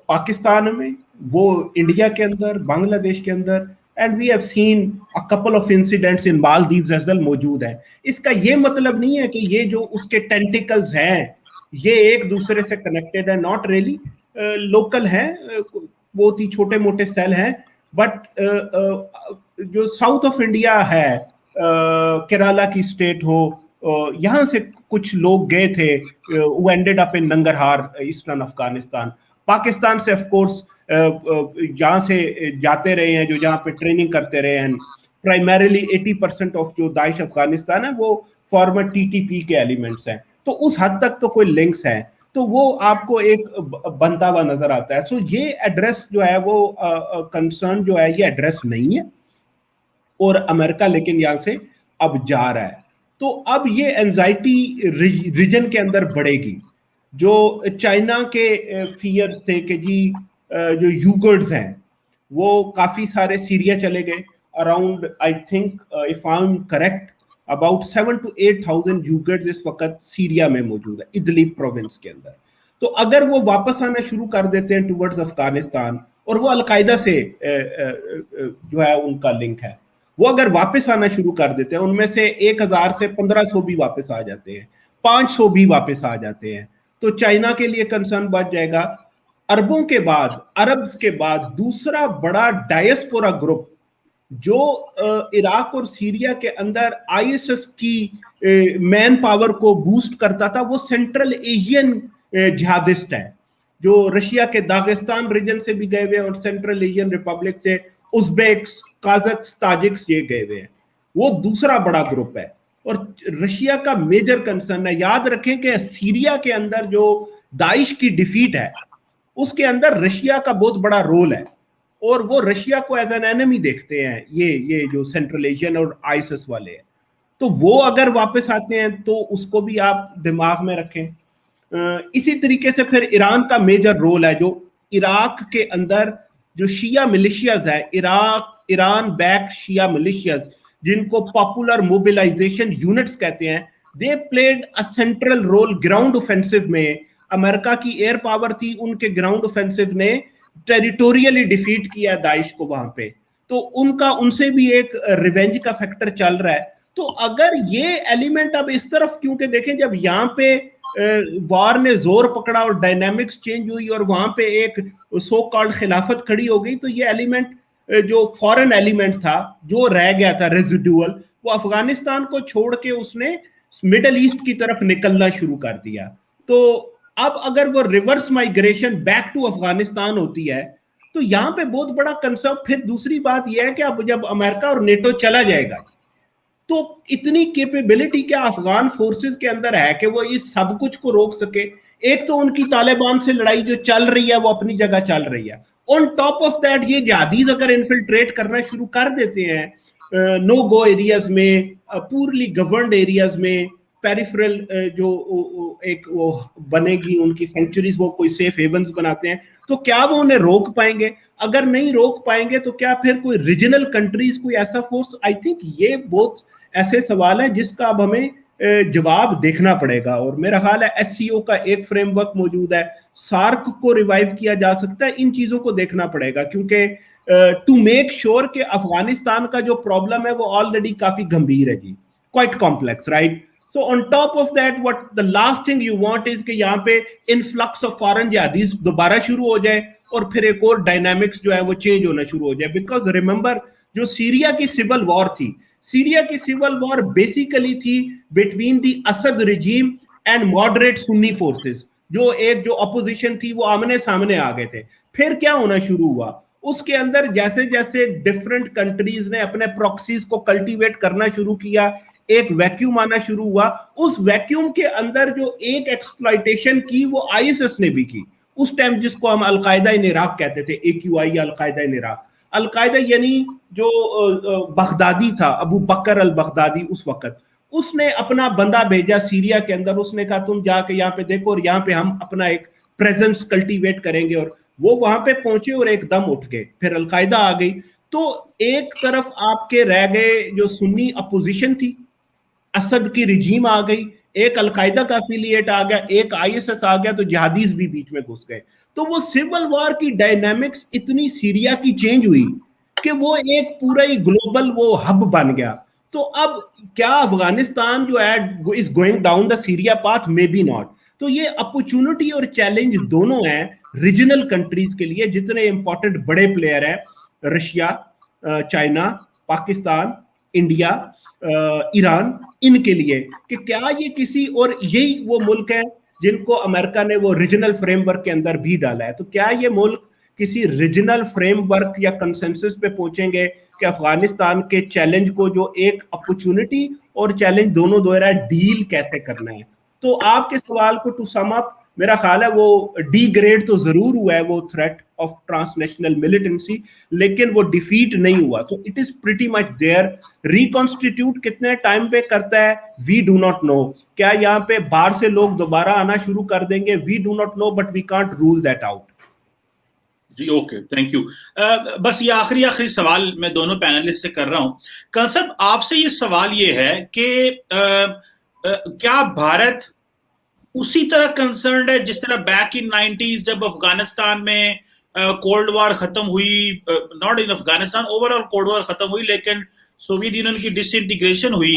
पाकिस्तान में, वो इंडिया के अंदर, बांग्लादेश के अंदर, and we have seen a couple of incidents in Maldives as well मौजूद है. इसका ये मतलब नहीं है कि ये जो उसके टेंटिकल्स हैं ये एक दूसरे से कनेक्टेड है, नॉट रियली, लोकल है, बहुत ही छोटे मोटे सेल हैं. बट जो साउथ ऑफ इंडिया है, केरला की स्टेट हो, यहाँ से कुछ लोग गए थे, वो ended up in Nangarhar, eastern Afghanistan. Pakistan से ऑफ कोर्स यहाँ से जाते रहे हैं, जो जहाँ पे ट्रेनिंग करते रहे हैं. प्राइमरीली 80% ऑफ जो दाइश अफगानिस्तान है वो फॉर्मर टीटीपी के एलिमेंट्स हैं. तो उस हद तक तो कोई लिंक्स है, तो वो आपको एक बनता हुआ नजर आता है. सो ये एड्रेस जो है वो कंसर्न जो है ये एड्रेस नहीं है, और अमेरिका लेकिन यहाँ से अब जा रहा है. तो अब ये एंजाइटी रीजन के अंदर बढ़ेगी. जो चाइना के फियर थे कि जी जो यूगर्स हैं वो काफी सारे सीरिया चले गए, around I think if I am correct about 7,000 to 8,000 यूगर्स इस वक्त सीरिया में मौजूद है, इदलिब प्रोविंस के अंदर. तो अगर वो वापस आना शुरू कर देते हैं टुवर्ड्स अफगानिस्तान, और वो अलकायदा से जो है उनका लिंक है, वो अगर वापस आना शुरू कर देते हैं, उनमें से 1,000 से 1,500 भी वापस आ जाते हैं, 500 भी वापस आ जाते हैं, तो चाइना के लिए कंसर्न बढ़ जाएगा. अरबों के बाद, अरब्स के बाद दूसरा बड़ा डायस्पोरा ग्रुप जो इराक और सीरिया के अंदर आईएसएस की मैन पावर को बूस्ट करता था, वो सेंट्रल एशियन जिहादिस्ट है, जो रशिया के दागिस्तान रीजन से भी गए हुए हैं और सेंट्रल एशियन रिपब्लिक से उज़्बेक्स, काज़ाख्स, ताजिक्स ये गए हुए हैं. वो दूसरा बड़ा ग्रुप है, और रशिया का मेजर कंसर्न है. याद रखें कि सीरिया के अंदर जो दाइश की डिफीट है उसके अंदर रशिया का बहुत बड़ा रोल है, और वो रशिया को एज एन एनिमी देखते हैं ये जो सेंट्रल एशियन और आईएसएस वाले हैं. तो वो अगर वापस आते हैं तो उसको भी आप दिमाग में रखें. इसी तरीके से फिर ईरान का मेजर रोल है, जो इराक के अंदर जो शिया मिलिशियाज है, ईरान बैक शिया मिलिशियाज, जिनको पॉपुलर मोबिलाइजेशन यूनिट्स कहते हैं, they played a central role ground offensive में. अमेरिका की एयर पावर थी, उनके ग्राउंड ऑफेंसिव ने टेरिटोरियली डिफीट किया दाइश को वहां पे. तो उनसे भी एक रिवेंज का फैक्टर चल रहा है. तो अगर ये एलिमेंट अब इस तरफ, क्योंकि देखें जब यहाँ पे वॉर ने जोर पकड़ा और डायनामिक्स चेंज हुई और वहां पे एक सो कॉल्ड खिलाफत खड़ी हो गई, तो ये एलिमेंट जो फॉरेन एलिमेंट था जो रह गया था रेजिडुअल, वो अफगानिस्तान को छोड़ के उसने मिडल ईस्ट की तरफ निकलना शुरू कर दिया। तो अब अगर वो reverse migration back to Afghanistan होती है तो यहाँ पे बहुत बड़ा कंसर्न। फिर दूसरी बात यह है कि अब जब अमेरिका और नेटो चला जाएगा तो इतनी कैपेबिलिटी क्या अफगान फोर्सेस के अंदर है कि वो इस सब कुछ को रोक सके। एक तो उनकी तालिबान से लड़ाई जो चल रही है वो अपनी जगह चल रही है, ऑन टॉप ऑफ दैट ये जिहादीज अगर इन्फिल्ट्रेट करना शुरू कर देते हैं नो गो एरियाज में, पूरली गवर्नड एरियाज में, पेरिफेरल जो एक वो बनेगी उनकी सेंचुरीज, वो कोई सेफ हेवंस बनाते हैं, तो क्या वो उन्हें रोक पाएंगे? अगर नहीं रोक पाएंगे तो क्या फिर कोई रीजनल कंट्रीज कोई ऐसा फोर्स? आई थिंक ये बहुत ऐसे सवाल है जिसका अब हमें जवाब देखना पड़ेगा। और मेरा ख्याल है एससीओ का एक फ्रेमवर्क मौजूद है, सार्क को रिवाइव किया जा सकता है, इन चीजों को देखना पड़ेगा क्योंकि टू मेक श्योर कि अफगानिस्तान का जो प्रॉब्लम है वो ऑलरेडी काफी गंभीर है जी, quite complex, right? So on top of that, what the last thing you want is कि यहाँ पे influx of foreign jihadis दोबारा शुरू हो जाए और फिर एक और डायनामिक्स जो है वो चेंज होना शुरू हो जाए। बिकॉज रिमेंबर जो सीरिया की सिविल वॉर थी, सीरिया की सिविल वॉर बेसिकली थी between the Asad regime and moderate Sunni forces, जो एक जो अपोजिशन थी वो आमने सामने आ गए थे। फिर क्या होना शुरू हुआ, उसके अंदर जैसे जैसे डिफरेंट कंट्रीज ने अपने प्रॉक्सीज को कल्टीवेट करना शुरू किया, एक वैक्यूम आना शुरू हुआ। उस वैक्यूम के अंदर जो एक एक्सप्लॉइटेशन की वो आईएसएस ने भी की उस टाइम, जिसको हम अलकायदा इन इराक कहते थे, AQI या अलकायदा इन इराक। अलकायदा यानी जो बगदादी था, अबू बकर अल बगदादी, उस वक्त उसने अपना बंदा भेजा सीरिया के अंदर, उसने कहा तुम जाके यहाँ पे देखो और यहाँ पे हम अपना एक प्रेजेंस कल्टीवेट करेंगे। और वो वहां पे पहुंचे और एकदम उठ गए, फिर अलकायदा आ गई। तो एक तरफ आपके रह गए जो सुन्नी अपोजिशन थी, असद की रिजीम आ गई, एक अलकायदा का एफिलिएट आ गया, एक आईएसएस आ गया, तो जिहादीज भी बीच में घुस गए। तो वो सिविल वॉर की डायनामिक्स इतनी सीरिया की चेंज हुई कि वो एक पूरा ही ग्लोबल वो हब बन गया। तो अब क्या अफगानिस्तान जो है is going down the Syria path? May be not. तो ये अपॉर्चुनिटी और चैलेंज दोनों हैं रीजनल कंट्रीज के लिए, जितने इंपॉर्टेंट बड़े प्लेयर हैं, Russia, China, Pakistan, India, Iran, इनके लिए, कि क्या ये किसी, और यही वो मुल्क है जिनको अमेरिका ने वो रीजनल फ्रेमवर्क के अंदर भी डाला है, तो क्या ये मुल्क किसी रीजनल फ्रेमवर्क या कंसेंसस पे पहुंचेंगे कि अफगानिस्तान के चैलेंज को, जो एक अपॉर्चुनिटी और चैलेंज दोनों दो रहा है, डील कैसे करना है? तो आपके सवाल को टू सम अप, मेरा ख्याल है वो डिग्रेड तो जरूर हुआ है वो थ्रेट ऑफ ट्रांसनेशनल मिलिटेंसी, लेकिन वो डिफीट नहीं हुआ। तो it is pretty much there. Reconstitute कितने टाइम पे करता है वी डू नॉट नो। क्या यहाँ पे बाहर से लोग दोबारा आना शुरू कर देंगे? We do not know, but we can't rule that out. जी ओके, थैंक यू। बस ये आखिरी सवाल मैं दोनों पैनलिस्ट से कर रहा हूं। कल साहब आपसे ये सवाल ये है कि क्या भारत उसी तरह कंसर्न्ड है जिस तरह बैक इन 90s जब अफगानिस्तान में कोल्ड वॉर खत्म हुई, not in Afghanistan, overall cold war खत्म हुई, लेकिन सोवियत यूनियन की डिसइंटीग्रेशन हुई,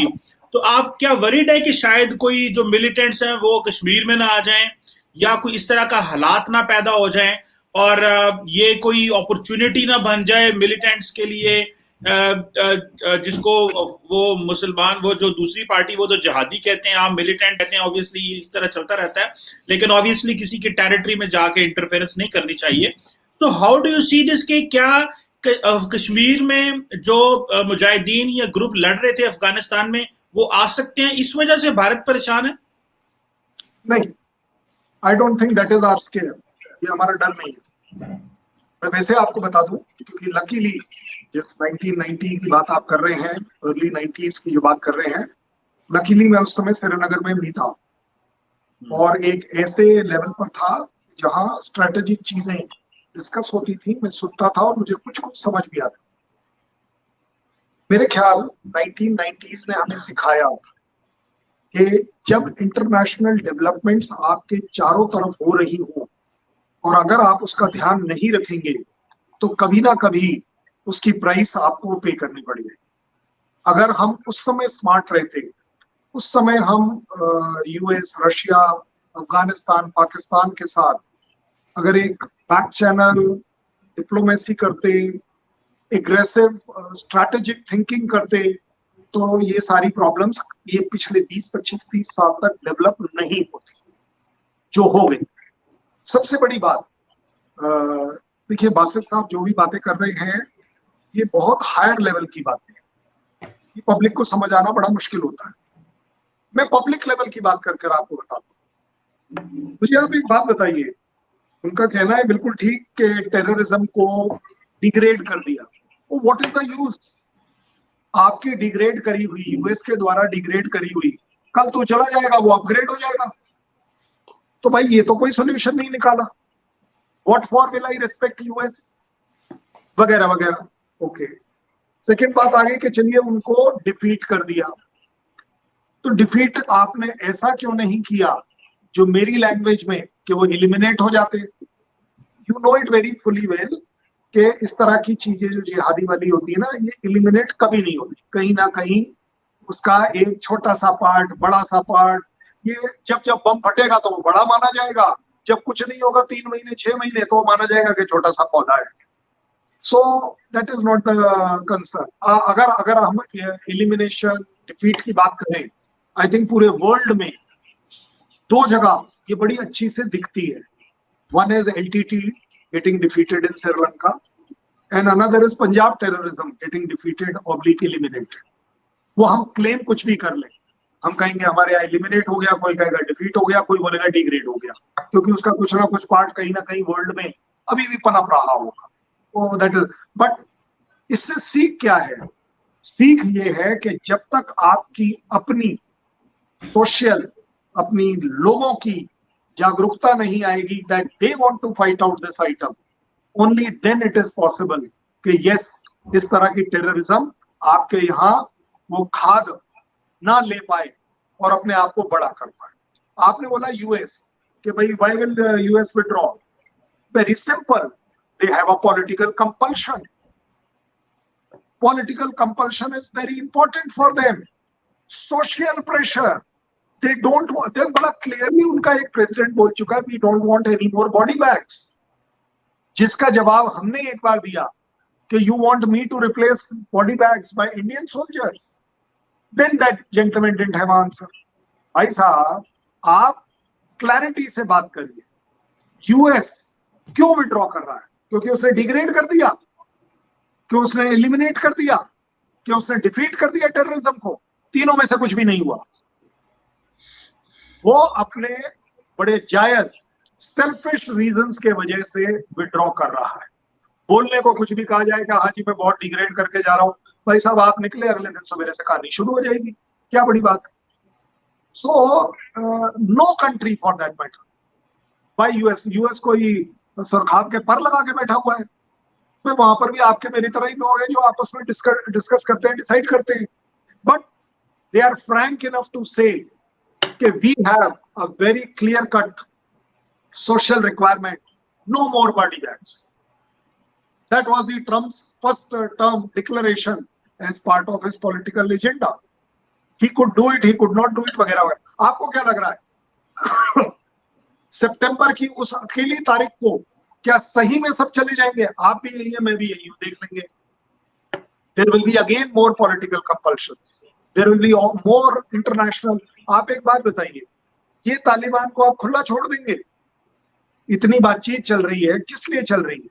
तो आप क्या वरीड है कि शायद कोई जो मिलिटेंट्स हैं वो कश्मीर में ना आ जाएं या कोई इस तरह का हालात ना पैदा हो जाएं और ये कोई अपॉर्चुनिटी ना बन जाए मिलिटेंट्स के लिए, जिसको वो मुसलमान, वो जो दूसरी पार्टी, वो तो जिहादी कहते हैं, आप मिलिटेंट कहते हैं, ऑब्वियसली इस तरह चलता रहता है, लेकिन ऑब्वियसली किसी की टेरिटरी में जाके इंटरफेरेंस नहीं करनी चाहिए। तो how do you see this कि क्या कश्मीर में जो मुजाहिदीन या ग्रुप लड़ रहे थे अफगानिस्तान में वो आ सकते हैं, इस वजह से भारत परेशान है? नहीं, I don't think that is our scare. ये हमारा डर नहीं है। मैं वैसे आपको बता दूं, क्योंकि लकीली जिस 1990 की बात आप कर रहे हैं, अर्ली 90s की जो बात कर रहे हैं, लकीली मैं उस समय श्रीनगर में भी था और एक ऐसे लेवल पर था जहां स्ट्रेटेजिक चीजें डिस्कस होती थी, मैं सुनता था और मुझे कुछ कुछ समझ भी आता। मेरे ख्याल 1990s ने हमें सिखाया कि जब इंटरनेशनल डेवलपमेंट्स आपके चारों तरफ हो रही हो और अगर आप उसका ध्यान नहीं रखेंगे तो कभी ना कभी उसकी प्राइस आपको पे करनी पड़ेगी। अगर हम उस समय स्मार्ट रहते, उस समय हम यूएस, रशिया, अफगानिस्तान, पाकिस्तान के साथ अगर एक बैक चैनल डिप्लोमेसी करते, एग्रेसिव स्ट्रैटेजिक थिंकिंग करते, तो ये सारी प्रॉब्लम्स ये पिछले 20, 25, 30 साल तक डेवलप नहीं होती जो हो गई। सबसे बड़ी बात, देखिए बासित साहब जो भी बातें कर रहे हैं ये बहुत हायर लेवल की बातें हैं, ये पब्लिक को समझ आना बड़ा मुश्किल होता है। मैं पब्लिक लेवल की बात कर आपको बताता हूँ। मुझे आप एक बात बताइए, उनका कहना है बिल्कुल ठीक कि टेररिज्म को डिग्रेड कर दिया, वो व्हाट इज द यूज? आपकी डिग्रेड करी हुई, यूएस के द्वारा डिग्रेड करी हुई, कल तो चला जाएगा, वो अपग्रेड हो जाएगा। तो भाई ये तो कोई सोल्यूशन नहीं निकाला। What for will I respect US वगैरह वगैरह। ओके, सेकेंड बात आ गई कि चलिए उनको डिफीट कर दिया, तो डिफीट आपने ऐसा क्यों नहीं किया जो मेरी लैंग्वेज में कि वो एलिमिनेट हो जाते। You know it very fully well कि इस तरह की चीजें जो जिहादी वाली होती है ना, ये एलिमिनेट कभी नहीं होती, कहीं ना कहीं उसका एक छोटा सा पार्ट, बड़ा सा पार्ट, ये जब बम फटेगा तो वो बड़ा माना जाएगा, जब कुछ नहीं होगा 3 महीने 6 महीने तो माना जाएगा कि छोटा सा पौधा है। So that is not the concern. अगर हम एलिमिनेशन डिफीट की बात करें, आई थिंक पूरे वर्ल्ड में 2 जगह ये बड़ी अच्छी से दिखती है। One is LTT getting defeated in Sri Lanka, and another is Punjab terrorism getting defeated or eliminated. वो हम क्लेम कुछ भी कर ले, हम कहेंगे हमारे यहाँ एलिमिनेट हो गया, कोई कहेगा डिफीट हो गया, कोई बोलेगा डिग्रेड हो गया, क्योंकि उसका कुछ ना कुछ पार्ट कहीं ना कहीं वर्ल्ड में अभी भी पनप रहा होगा। तो दैट इज, बट इससे सीख क्या है? सीख ये है कि जब तक आपकी अपनी सोशल, अपनी लोगों की जागरूकता नहीं आएगी that they want to fight out this item, only then it is possible कि यस इस तरह की टेररिज्म आपके यहाँ वो खाद ना ले पाए और अपने आप को बड़ा कर पाए। आपने बोला यूएस कि भाई why will US withdraw? Very simple, they have a political compulsion. Political compulsion is very important for them. Social pressure, they don't want, then बड़ा क्लियरली उनका एक प्रेसिडेंट बोल चुका है, we don't want any more body bags, जिसका जवाब हमने एक बार दिया कि you want me to replace body bags by Indian soldiers, then that gentleman didn't have answer। भाई साहब आप क्लैरिटी से बात करिए, यूएस क्यों विड्रॉ कर रहा है? क्योंकि उसने डिग्रेड कर दिया, क्यों उसने एलिमिनेट कर दिया, क्यों उसने डिफीट कर दिया टेररिज्म को? तीनों में से कुछ भी नहीं हुआ। वो अपने बड़े जायज सेल्फिश रीजंस के वजह से विड्रॉ कर रहा है। बोलने को कुछ भी कहा जाएगा, हाँ जी मैं बहुत डिग्रेड करके जा रहा हूं, भाई साहब आप निकले अगले दिन सवेरे से कहानी शुरू हो जाएगी, क्या बड़ी बात है। So no country for that matter, भाई यूएस कोई सुरखाब के पर लगा के बैठा हुआ है, तो वहां पर भी आपके मेरी तरह ही लोग हैं जो आपस में डिस्कस करते हैं, डिसाइड करते हैं, but they are frank enough to say कि we have a very clear cut social requirement, no more body bags. That was the Trump's first term declaration as part of his political agenda. He could do it, he could not do it वगैरह वगैरह। आपको क्या लग रहा है सितंबर की उस अकेली तारीख को क्या सही में सब चले जाएंगे? आप भी यही है, मैं भी यही हूं, देख लेंगे। There will be again more political compulsions. There will be more international। आप एक बात बताइए, ये तालिबान को आप खुला छोड़ देंगे? इतनी बातचीत चल रही है, किस लिए चल रही है?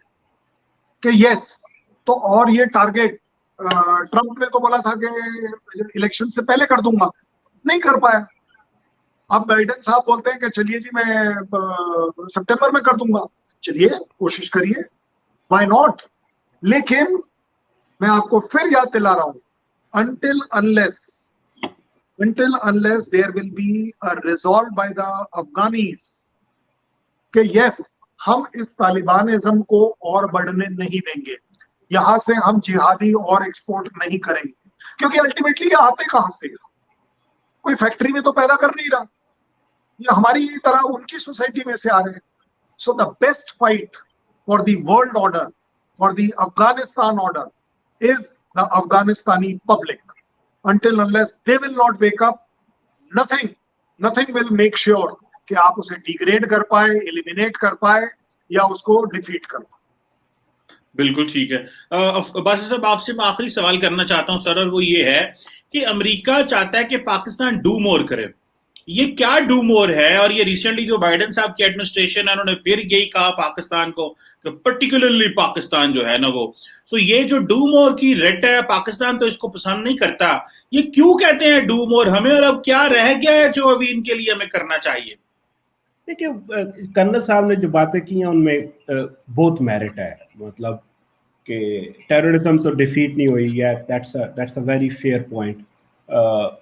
कि यस तो, और ये टारगेट ट्रंप ने तो बोला था कि इलेक्शन से पहले कर दूंगा, नहीं कर पाया। अब बाइडेन साहब बोलते हैं कि चलिए जी मैं सितंबर में कर दूंगा, चलिए कोशिश करिए, व्हाई नॉट। लेकिन मैं आपको फिर याद दिला रहा हूं, until unless there will be a resolve by the Afghanis कि यस हम इस तालिबानिज्म को और बढ़ने नहीं देंगे, यहां से हम जिहादी और एक्सपोर्ट नहीं करेंगे, क्योंकि अल्टीमेटली ये आते कहां से? कोई फैक्ट्री में तो पैदा कर नहीं रहा, ये हमारी तरह उनकी सोसाइटी में से आ रहे हैं। So the best fight for the world order, for the Afghanistan order is the Afghanistani public. until unless they will not wake up, nothing will make sure कि आप उसे डिग्रेड कर पाए, एलिमिनेट कर पाए या उसको डिफीट कर पाए। बिल्कुल ठीक है। अब्बासी साहब, आपसे मैं आखिरी सवाल करना चाहता हूं सर, और वो ये है कि अमेरिका चाहता है कि पाकिस्तान डू मोर करे। ये क्या डू मोर है? और ये रिसेंटली जो बाइडेन साहब की एडमिनिस्ट्रेशन है, उन्होंने फिर यही कहा पाकिस्तान को, पर्टिकुलरली पाकिस्तान जो है ना वो, सो ये जो डू मोर की रेट है, पाकिस्तान तो इसको पसंद नहीं करता। ये क्यों कहते हैं डू मोर हमें, और अब क्या रह गया है जो अभी इनके लिए हमें करना चाहिए? देखिए, कर्नल साहब ने जो बातें की हैं उनमें बहुत मेरिट है। मतलब कि टेररिज्म तो डिफीट नहीं हुई है, that's a very fair point.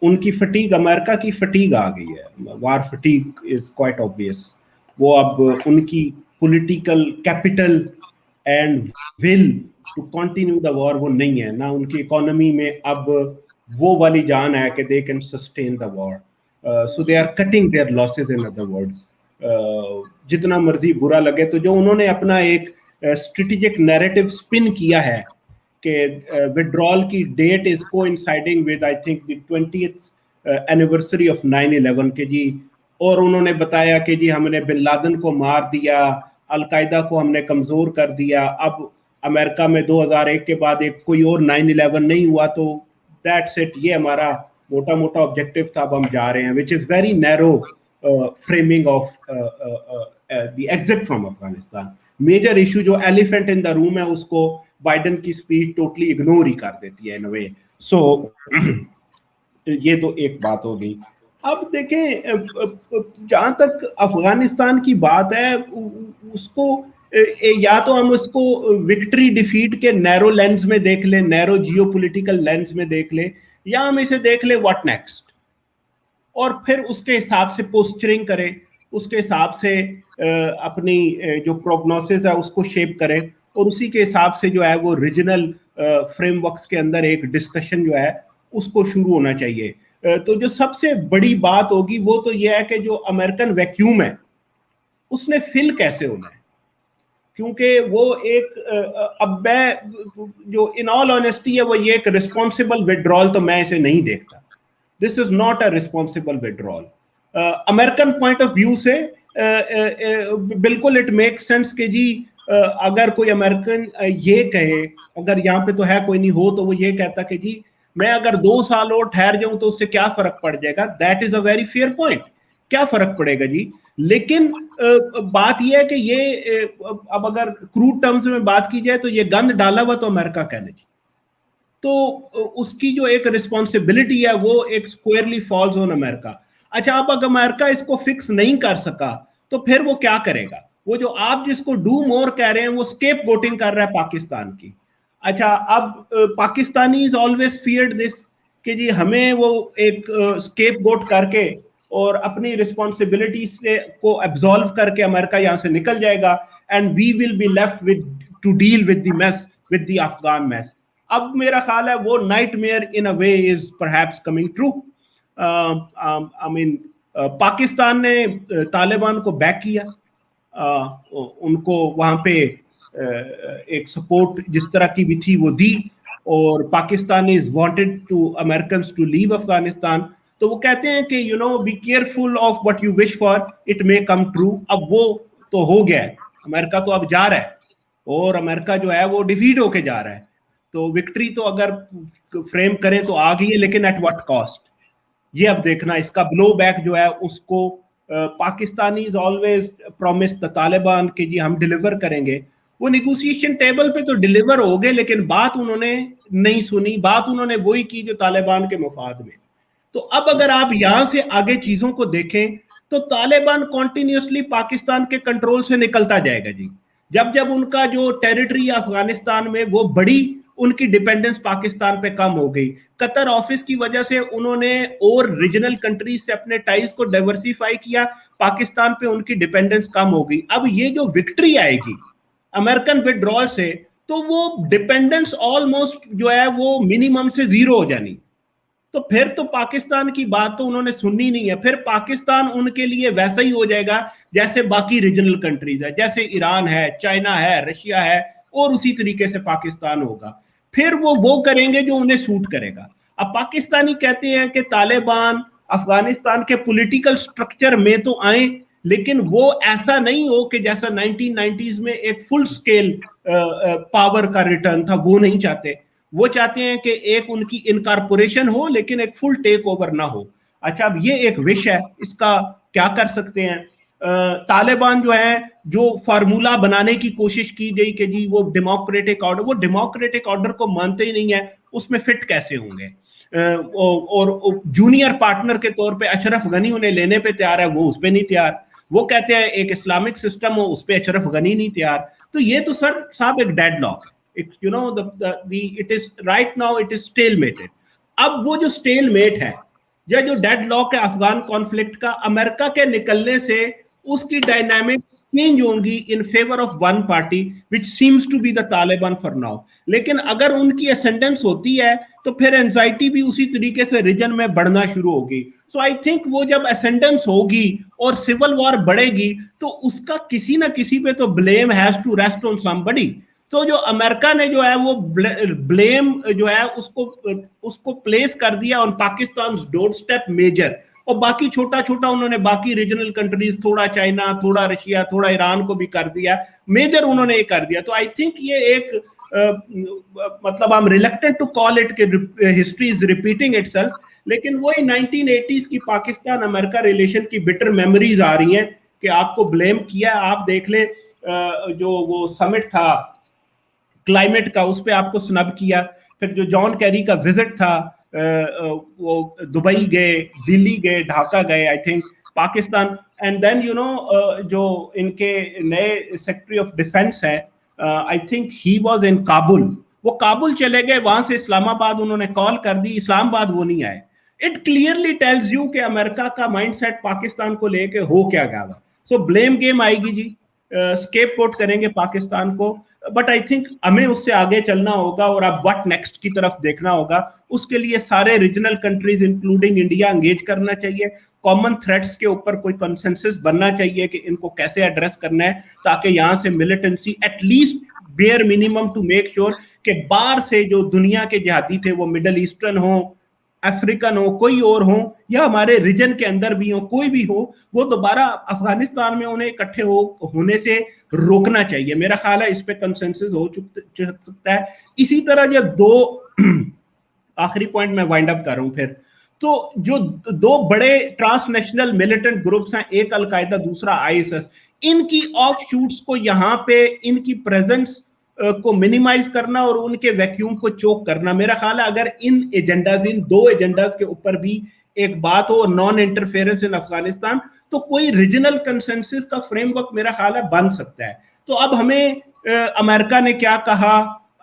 उनकी फटीग, अमेरिका की फटीग आ गई है, war fatigue is quite obvious. वो अब उनकी political capital and will to continue the war वो नहीं है, ना उनकी इकोनॉमी में अब वो वाली जान है कि they can sustain the war, so they are cutting their losses. In other words, जितना मर्जी बुरा लगे, तो जो उन्होंने अपना एक स्ट्रेटेजिक नैरेटिव स्पिन किया है कि विड्रॉल की date is coinciding with I think the 20th anniversary of 9/11 के जी, और उन्होंने बताया कि जी हमने बिन लादेन को मार दिया, अलकायदा को हमने कमजोर कर दिया, अब अमेरिका में 2001 के बाद एक कोई और 9/11 नहीं हुआ, तो दैट्स इट, ये हमारा मोटा मोटा ऑब्जेक्टिव था, अब हम जा रहे हैं, which is very narrow framing of the exit from Afghanistan. Major issue जो एलिफेंट इन द रूम है उसको बाइडेन की स्पीच टोटली इग्नोर ही कर देती है इन अ वे। सो ये तो एक बात हो गई। अब देखें, जहां तक अफगानिस्तान की बात है, उसको या तो हम उसको विक्ट्री डिफीट के नैरो लेंस में देख लें, नैरो जियोपॉलिटिकल लेंस में देख लें, या हम इसे देख लें व्हाट नेक्स्ट, और फिर उसके हिसाब से पोस्चरिंग करें, उसके हिसाब से अपनी जो प्रोग्नोसिस है उसको शेप करें, और उसी के हिसाब से जो है वो रीजनल फ्रेमवर्क्स के अंदर एक डिस्कशन जो है उसको शुरू होना चाहिए। तो जो सबसे बड़ी बात होगी वो तो ये है कि जो अमेरिकन वैक्यूम है उसने फिल कैसे होना है, क्योंकि वो एक अब मैं जो इन ऑल ऑनेस्टी है वो ये एक रिस्पॉन्सिबल विड्रॉल तो मैं इसे नहीं देखता। This is not a responsible withdrawal. American point of view से बिल्कुल इट मेक सेंस कि जी अगर कोई अमेरिकन ये कहे, अगर यहाँ पे तो है कोई नहीं हो, तो वो ये कहता कि जी मैं अगर 2 साल और ठहर जाऊं तो उससे क्या फर्क पड़ जाएगा। That is a very fair point, क्या फर्क पड़ेगा जी। लेकिन बात यह है कि ये अब अगर क्रूड टर्म्स में बात की जाए तो ये गंद डाला हुआ तो अमेरिका कहने जी, तो उसकी जो एक रिस्पॉन्सिबिलिटी है वो एक स्क्वायरली फॉल्स ऑन अमेरिका। अच्छा, अब अगर अमेरिका इसको फिक्स नहीं कर सका तो फिर वो क्या करेगा? वो जो आप जिसको डू मोर कह रहे हैं वो स्केप गोटिंग कर रहा है पाकिस्तान की। अच्छा, अब Pakistani is always feared this कि जी हमें वो एक स्केप गोट करके और अपनी रिस्पॉन्सिबिलिटी से को एब्सॉल्व करके अमेरिका यहां से निकल जाएगा, and we will be left with to deal with the mess, with the Afghan mess. अब मेरा ख्याल है वो nightmare in a way is perhaps coming true. I mean Pakistan ने तालिबान को बैक किया, उनको वहां पे एक सपोर्ट जिस तरह की भी थी वो दी, और Pakistan is wanted to Americans to leave Afghanistan. तो वो कहते हैं कि you know be careful of what you wish for, it may come true. अब वो तो हो गया है, अमेरिका तो अब जा रहा है, और अमेरिका जो है वो डिफीट होके जा रहा है। तो विक्ट्री तो अगर फ्रेम करें तो आ गई है, लेकिन एट व्हाट कॉस्ट, ये अब देखना। इसका ब्लो बैक जो है उसको Pakistani always promise the Taliban कि जी हम डिलीवर करेंगे। वो निगोशिएशन टेबल पे तो डिलीवर हो गए, लेकिन बात उन्होंने नहीं सुनी, बात उन्होंने वही की जो तालिबान के मफाद में। तो अब अगर आप यहां से आगे चीजों को देखें तो तालिबान कॉन्टिन्यूसली पाकिस्तान के कंट्रोल से निकलता जाएगा जी। जब जब उनका जो टेरिटरी है अफगानिस्तान में वो बड़ी, उनकी डिपेंडेंस पाकिस्तान पे कम हो गई। कतर ऑफिस की वजह से उन्होंने और रीजनल कंट्रीज से अपने टाइज को डाइवर्सिफाई किया, पाकिस्तान पे उनकी डिपेंडेंस कम हो गई। अब ये जो विक्ट्री आएगी अमेरिकन विड्रॉल से, तो वो डिपेंडेंस ऑलमोस्ट जो है वो मिनिमम से 0 हो जानी। तो फिर तो पाकिस्तान की बात तो उन्होंने सुननी नहीं है, फिर पाकिस्तान उनके लिए वैसा ही हो जाएगा जैसे बाकी रीजनल कंट्रीज है, जैसे ईरान है, चाइना है, रशिया है, और उसी तरीके से पाकिस्तान होगा। फिर वो करेंगे जो उन्हें सूट करेगा। अब पाकिस्तानी कहते हैं कि तालिबान अफगानिस्तान के पॉलिटिकल स्ट्रक्चर में तो आए, लेकिन वो ऐसा नहीं हो कि जैसा 1990s में एक फुल स्केल पावर का रिटर्न था, वो नहीं चाहते। वो चाहते हैं कि एक उनकी इनकॉर्पोरेशन हो लेकिन एक फुल टेक ओवर ना हो। अच्छा, अब ये एक विश है, इसका क्या कर सकते हैं? तालिबान जो है, जो फार्मूला बनाने की कोशिश की गई कि जी वो डेमोक्रेटिक ऑर्डर, वो डेमोक्रेटिक ऑर्डर को मानते ही नहीं है, उसमें फिट कैसे होंगे? और जूनियर पार्टनर के तौर पे अशरफ गनी उन्हें लेने पे तैयार है, वो उस पर नहीं तैयार। वो कहते हैं एक इस्लामिक सिस्टम हो, उस पर अशरफ गनी नहीं तैयार। तो ये तो सर साहब एक deadlock, you know, it is right now it is stalemated. अब वो जो स्टेलमेट है या जो डेडलॉक है अफगान कॉन्फ्लिक्ट का, अमेरिका के निकलने से उसकी डायनामिक चेंज होंगी in favour of one party which seems to be the Taliban for now. लेकिन अगर उनकी असेंडेंस होती है तो फिर एंजाइटी भी उसी तरीके से रीजन में बढ़ना शुरू होगी। सो आई थिंक वो जब असेंडेंस होगी और सिविल वॉर बढ़ेगी तो उसका किसी ना किसी पे तो blame has to rest on somebody. तो जो अमेरिका ने जो है वो ब्लेम जो है उसको प्लेस कर दिया on Pakistan door step major, और बाकी छोटा छोटा उन्होंने बाकी रीजनल कंट्रीज, थोड़ा चाइना, थोड़ा रशिया, थोड़ा ईरान को भी कर दिया मेजर, उन्होंने ये कर दिया। तो आई थिंक ये एक मतलब I am reluctant to call it कि हिस्ट्री इज रिपीटिंग इटसेल्फ, लेकिन वही 1980s की पाकिस्तान अमेरिका रिलेशन की बिटर मेमोरीज आ रही हैं कि आपको ब्लेम किया। आप देख ले जो वो समिट था क्लाइमेट का, उस पर आपको स्नब किया। फिर जो जॉन कैरी का विजिट था, वो दुबई गए, दिल्ली गए, ढाका गए, I think Pakistan, and then you know जो इनके नए सेक्रेटरी ऑफ डिफेंस है, I think he was in Kabul, वो काबुल चले गए, वहां से इस्लामाबाद उन्होंने कॉल कर दी, इस्लामाबाद वो नहीं आए। इट क्लियरली टेल्स यू कि अमेरिका का माइंडसेट पाकिस्तान को लेके हो क्या गया। सो ब्लेम गेम आएगी जी, स्केप कोट करेंगे पाकिस्तान को, बट आई थिंक हमें उससे आगे चलना होगा और अब व्हाट नेक्स्ट की तरफ देखना होगा। उसके लिए सारे regional countries including India engage करना चाहिए, कॉमन थ्रेट्स के ऊपर कोई कंसेंसस बनना चाहिए कि इनको कैसे एड्रेस करना है, ताकि यहाँ से militancy at least bare minimum to make sure कि बाहर से जो दुनिया के जिहादी थे, वो मिडल ईस्टर्न हो, अफ्रीकन हो, कोई और हो, या हमारे रीजन के अंदर भी हो, कोई भी हो, वो दोबारा अफगानिस्तान में उन्हें इकट्ठे होने से रोकना चाहिए। मेरा ख्याल है इस पे कंसेंसस हो सकता है। इसी तरह जो दो आखिरी पॉइंट मैं वाइंड अप कर रहा हूं फिर, तो जो दो बड़े ट्रांसनेशनल मिलिटेंट ग्रुप्स हैं, एक अलकायदा दूसरा आईएसएस, इनकी ऑफ शूट्स को यहाँ पे इनकी प्रेजेंस को मिनिमाइज करना और उनके वैक्यूम को चोक करना, मेरा ख्याल है अगर इन एजेंडाज, इन दो एजेंडाज के ऊपर भी एक बात हो, नॉन इंटरफेरेंस इन अफगानिस्तान, तो कोई रीजनल कंसेंसस का फ्रेमवर्क मेरा ख्याल है बन सकता है। तो अब हमें अमेरिका ने क्या कहा,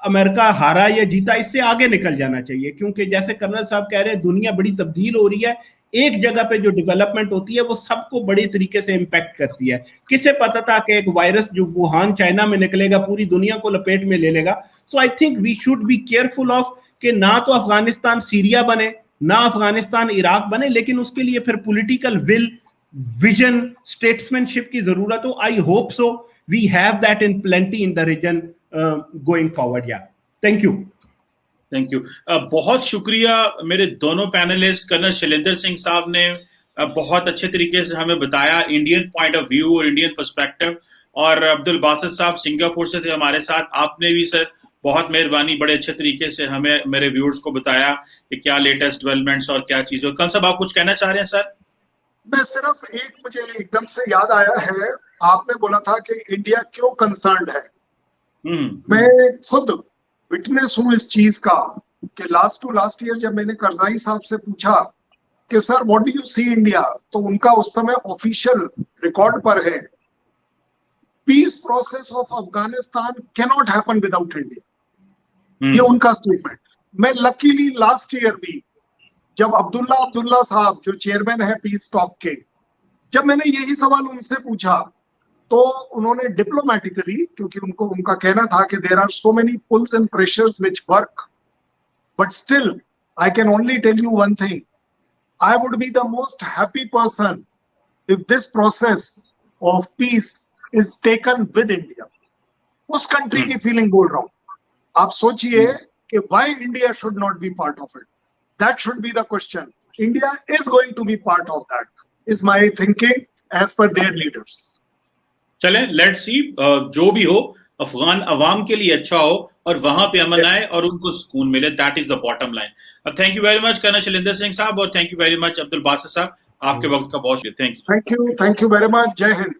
अमेरिका हारा या जीता, इससे आगे निकल जाना चाहिए, क्योंकि जैसे कर्नल साहब कह रहे हैं दुनिया बड़ी तब्दील हो रही है, एक जगह पे जो डेवलपमेंट होती है वो सबको बड़ी तरीके से इंपैक्ट करती है। किसे पता था कि एक वायरस जो वुहान चाइना में निकलेगा पूरी दुनिया को लपेट में ले लेगा। So I think we should be careful of कि ना तो अफगानिस्तान सीरिया बने, ना अफगानिस्तान इराक बने, लेकिन उसके लिए फिर पॉलिटिकल विल, विजन, स्टेट्समैनशिप की जरूरत हो। I hope so we have that in plenty in the region going forward. Yeah thank you. Thank you. बहुत शुक्रिया मेरे दोनों पैनलिस्ट। कर्नल शैलेंद्र सिंह साहब ने बहुत अच्छे तरीके से हमें बताया इंडियन पॉइंट ऑफ व्यू और इंडियन पर्सपेक्टिव, और अब्दुल बासित साहब सिंगापुर से थे हमारे साथ। आपने भी सर बहुत मेहरबानी, बड़े अच्छे तरीके से हमें, मेरे व्यूअर्स को बताया कि क्या लेटेस्ट डेवलपमेंट्स और क्या चीजें। कर्नल साहब आप कुछ कहना चाह रहे हैं सर? मैं सिर्फ एक, मुझे एकदम से याद आया है, आपने बोला था कि इंडिया क्यों कंसर्न्ड है। मैं खुद विटनेस हूं इस चीज का कि लास्ट टू लास्ट ईयर जब मैंने करजाई साहब से पूछा कि sir what do you see India, तो उनका उस समय ऑफिशियल रिकॉर्ड पर है, peace process of Afghanistan can not happen without India, ये उनका स्टेटमेंट। मैं लकीली लास्ट ईयर भी जब अब्दुल्ला साहब जो चेयरमैन है पीस टॉक के, जब मैंने यही सवाल उनसे पूछा तो उन्होंने डिप्लोमेटिकली, क्योंकि उनको उनका कहना था कि there are so many pulls and pressures which work, but still I can only tell you one thing, I would be the most happy person if this process of peace is taken with India. उस country की feeling बोल रहा हूं। आप सोचिए कि why India should not be part of it. That should be the question. India is going to be part of that, is my thinking as per their leaders. चलें, let's see, जो भी हो अफगान अवाम के लिए अच्छा हो और वहां पे अमन आए और उनको सुकून मिले, that is the bottom line. अब thank you very much colonel Shailendra Singh साहब और thank you very much Abdul Basit साहब, आपके वक्त का बहुत शुक्रिया. Thank you. Thank you very much. Jai Hind.